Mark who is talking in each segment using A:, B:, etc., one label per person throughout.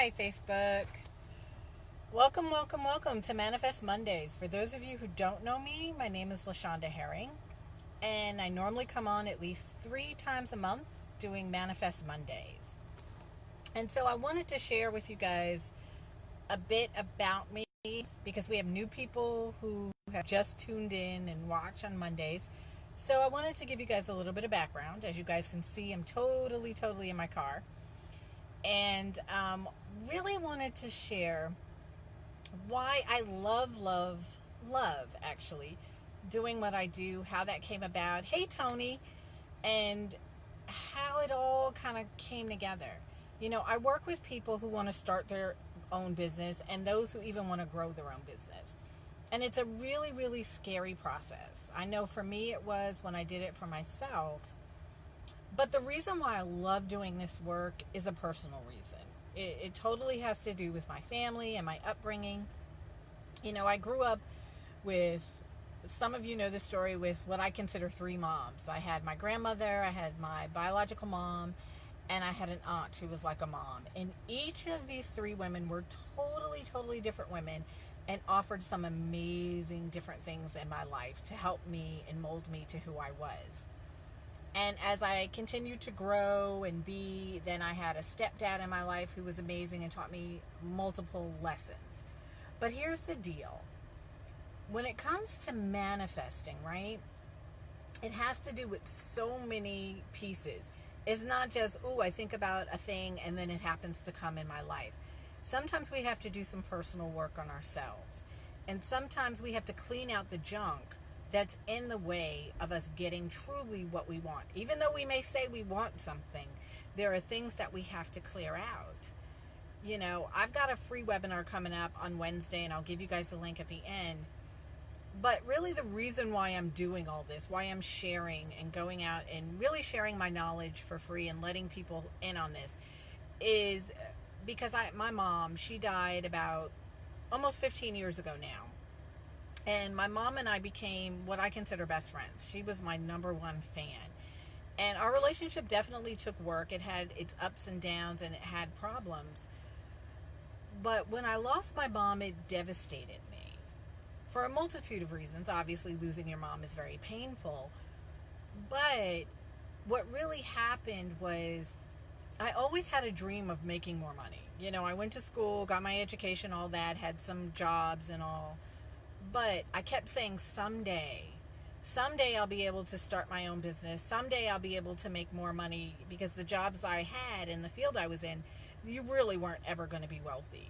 A: Hi, Facebook. Welcome to Manifest Mondays. For those of you who don't know me, my name is LaShonda Herring, and I normally come on at least 3 times a month doing Manifest Mondays. And so I wanted to share with you guys a bit about me because we have new people who have just tuned in and watch on Mondays. So I wanted to give you guys a little bit of background. As you guys can see, I'm totally in my car. And really wanted to share why I love actually doing what I do, how that came about. Hey, Tony, and how it all kind of came together. I work with people who want to start their own business and those who even want to grow their own business. And it's a really scary process. I know for me it was when I did it for myself. But the reason why I love doing this work is a personal reason. It totally has to do with my family and my upbringing. I grew up with, some of you know the story, with what I consider 3 moms. I had my grandmother, I had my biological mom, and I had an aunt who was like a mom. And each of these 3 women were totally different women and offered some amazing different things in my life to help me and mold me to who I was. And as I continued to grow and be, then I had a stepdad in my life who was amazing and taught me multiple lessons. But here's the deal. When it comes to manifesting, right, it has to do with so many pieces. It's not just, oh, I think about a thing and then it happens to come in my life. Sometimes we have to do some personal work on ourselves. And sometimes we have to clean out the junk that's in the way of us getting truly what we want. Even though we may say we want something, there are things that we have to clear out. I've got a free webinar coming up on Wednesday, and I'll give you guys the link at the end. But really the reason why I'm doing all this, why I'm sharing and going out and really sharing my knowledge for free and letting people in on this, is because my mom, she died about almost 15 years ago now. And my mom and I became what I consider best friends. She was my #1 fan. And our relationship definitely took work. It had its ups and downs and it had problems. But when I lost my mom, it devastated me for a multitude of reasons. Obviously, losing your mom is very painful. But what really happened was I always had a dream of making more money. I went to school, got my education, all that, had some jobs and all. But I kept saying someday I'll be able to start my own business. Someday I'll be able to make more money, because the jobs I had in the field I was in, you really weren't ever going to be wealthy.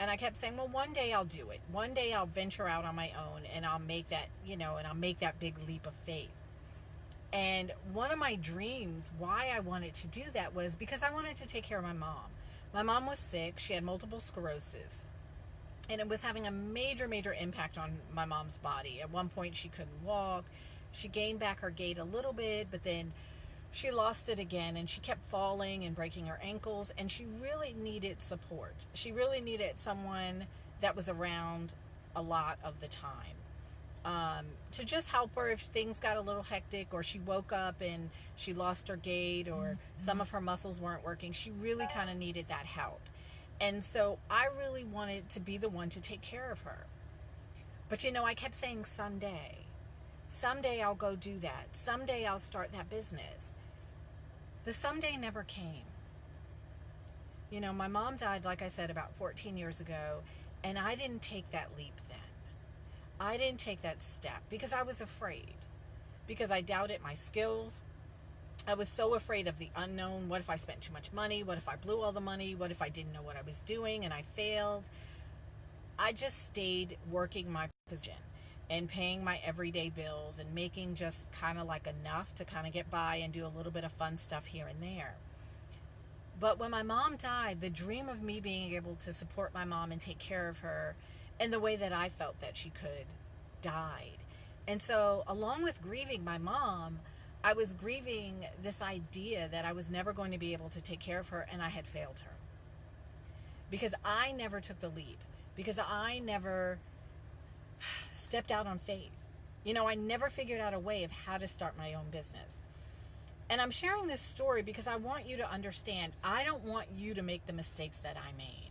A: And I kept saying, well, one day I'll do it. One day I'll venture out on my own and I'll make that, and I'll make that big leap of faith. And one of my dreams, why I wanted to do that, was because I wanted to take care of my mom. My mom was sick. She had multiple sclerosis. And it was having a major impact on my mom's body. At one point, she couldn't walk. She gained back her gait a little bit, but then she lost it again, and she kept falling and breaking her ankles, and she really needed support. She really needed someone that was around a lot of the time, to just help her if things got a little hectic, or she woke up and she lost her gait, or some of her muscles weren't working. She really kind of needed that help. And so I really wanted to be the one to take care of her. But I kept saying someday I'll go do that. Someday I'll start that business. The someday never came. My mom died, like I said, about 14 years ago, and I didn't take that leap then. I didn't take that step because I was afraid, because I doubted my skills. I was so afraid of the unknown. What if I spent too much money? What if I blew all the money? What if I didn't know what I was doing and I failed? I just stayed working my position and paying my everyday bills and making just kind of like enough to kind of get by and do a little bit of fun stuff here and there. But when my mom died, the dream of me being able to support my mom and take care of her in the way that I felt that she could died. And so, along with grieving my mom, I was grieving this idea that I was never going to be able to take care of her, and I had failed her. Because I never took the leap. Because I never stepped out on faith. I never figured out a way of how to start my own business. And I'm sharing this story because I want you to understand I don't want you to make the mistakes that I made.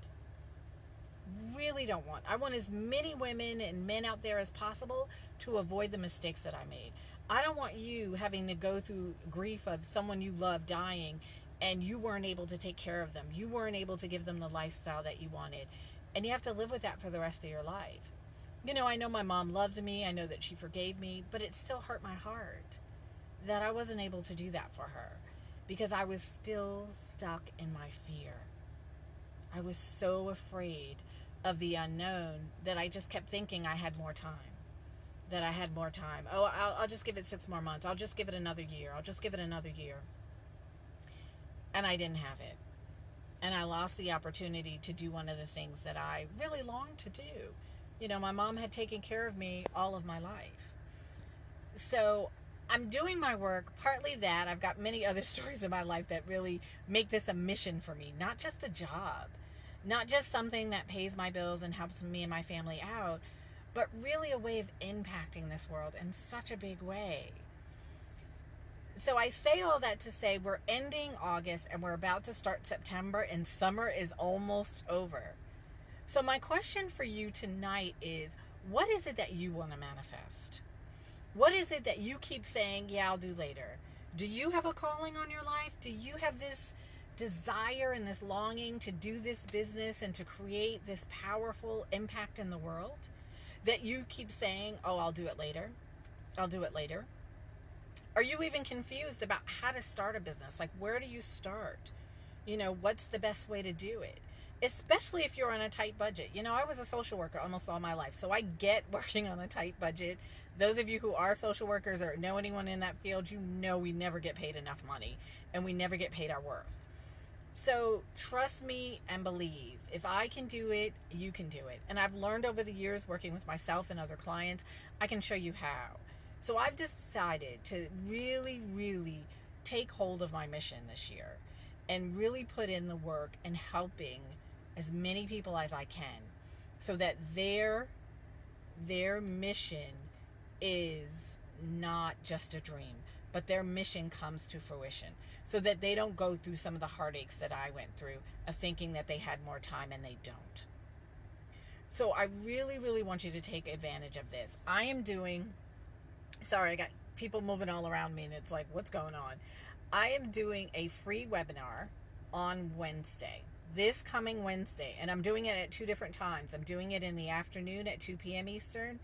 A: Really don't want. I want as many women and men out there as possible to avoid the mistakes that I made. I don't want you having to go through grief of someone you love dying and you weren't able to take care of them. You weren't able to give them the lifestyle that you wanted. And you have to live with that for the rest of your life. You know, I know my mom loved me. I know that she forgave me, but it still hurt my heart that I wasn't able to do that for her because I was still stuck in my fear. I was so afraid of the unknown that I just kept thinking I had more time. That I had more time. Oh, I'll just give it 6 more months. I'll just give it another year. I'll just give it another year. And I didn't have it. And I lost the opportunity to do one of the things that I really longed to do. You know, my mom had taken care of me all of my life. So I'm doing my work, partly that. I've got many other stories in my life that really make this a mission for me, not just a job, not just something that pays my bills and helps me and my family out, but really a way of impacting this world in such a big way. So I say all that to say we're ending August and we're about to start September and summer is almost over. So my question for you tonight is, what is it that you want to manifest? What is it that you keep saying, yeah, I'll do later? Do you have a calling on your life? Do you have this desire and this longing to do this business and to create this powerful impact in the world that you keep saying, oh, I'll do it later? I'll do it later. Are you even confused about how to start a business? Like, where do you start? You know, what's the best way to do it? Especially if you're on a tight budget. You know, I was a social worker almost all my life, so I get working on a tight budget. Those of you who are social workers or know anyone in that field, you know we never get paid enough money and we never get paid our worth. So trust me and believe. If I can do it, you can do it. And I've learned over the years working with myself and other clients, I can show you how. So I've decided to really, really take hold of my mission this year and really put in the work in helping as many people as I can so that their mission is not just a dream, but their mission comes to fruition so that they don't go through some of the heartaches that I went through of thinking that they had more time and they don't. So I really, really want you to take advantage of this. I am doing, sorry, I got people moving all around me and it's like, what's going on? I am doing a free webinar on Wednesday, this coming Wednesday, and I'm doing it at 2 different times. I'm doing it in the afternoon at 2 p.m. Eastern,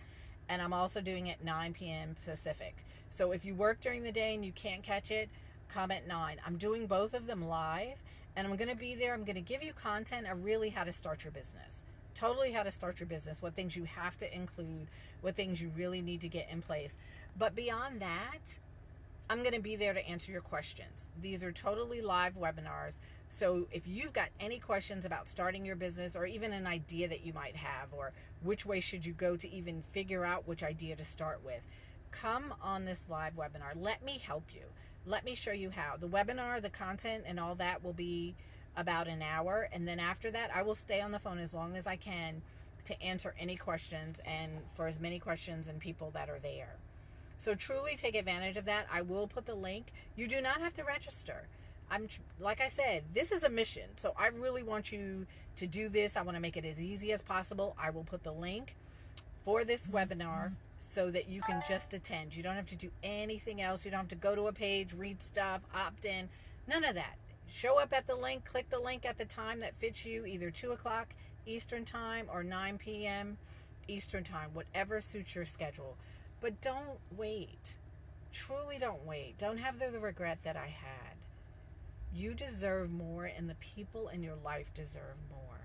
A: and I'm also doing it 9 p.m. Pacific. So if you work during the day and you can't catch it, come at 9. I'm doing both of them live, and I'm going to be there. I'm going to give you content of really how to start your business. Totally how to start your business, what things you have to include, what things you really need to get in place. But beyond that, I'm going to be there to answer your questions. These are totally live webinars. So if you've got any questions about starting your business or even an idea that you might have or which way should you go to even figure out which idea to start with, come on this live webinar. Let me help you. Let me show you how. The webinar, the content, and all that will be about an hour. And then after that, I will stay on the phone as long as I can to answer any questions and for as many questions and people that are there. So truly take advantage of that. I will put the link. You do not have to register. Like I said, this is a mission. So I really want you to do this. I want to make it as easy as possible. I will put the link for this webinar so that you can just attend. You don't have to do anything else. You don't have to go to a page, read stuff, opt in. None of that. Show up at the link, click the link at the time that fits you, either 2 o'clock Eastern time or 9 p.m. Eastern time, whatever suits your schedule. But don't wait. Truly don't wait. Don't have the regret that I had. You deserve more, and the people in your life deserve more.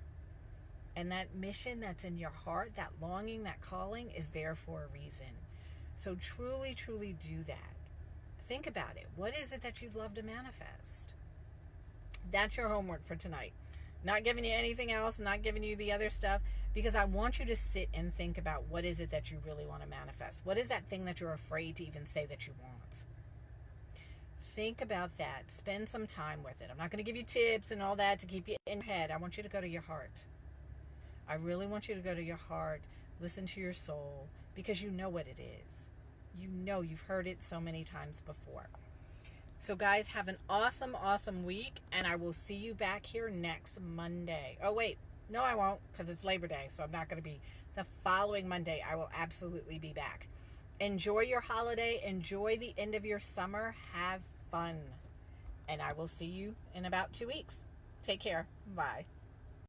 A: And that mission that's in your heart, that longing, that calling is there for a reason. So truly, truly do that. Think about it. What is it that you'd love to manifest? That's your homework for tonight. Not giving you anything else, not giving you the other stuff, because I want you to sit and think about what is it that you really want to manifest. What is that thing that you're afraid to even say that you want? Think about that. Spend some time with it. I'm not going to give you tips and all that to keep you in your head. I want you to go to your heart. I really want you to go to your heart, listen to your soul, because you know what it is. You know, you've heard it so many times before. So, guys, have an awesome, awesome week, and I will see you back here next Monday. Oh, wait. No, I won't, because it's Labor Day, so I'm not going to be. The following Monday, I will absolutely be back. Enjoy your holiday. Enjoy the end of your summer. Have fun. And I will see you in about 2 weeks. Take care. Bye.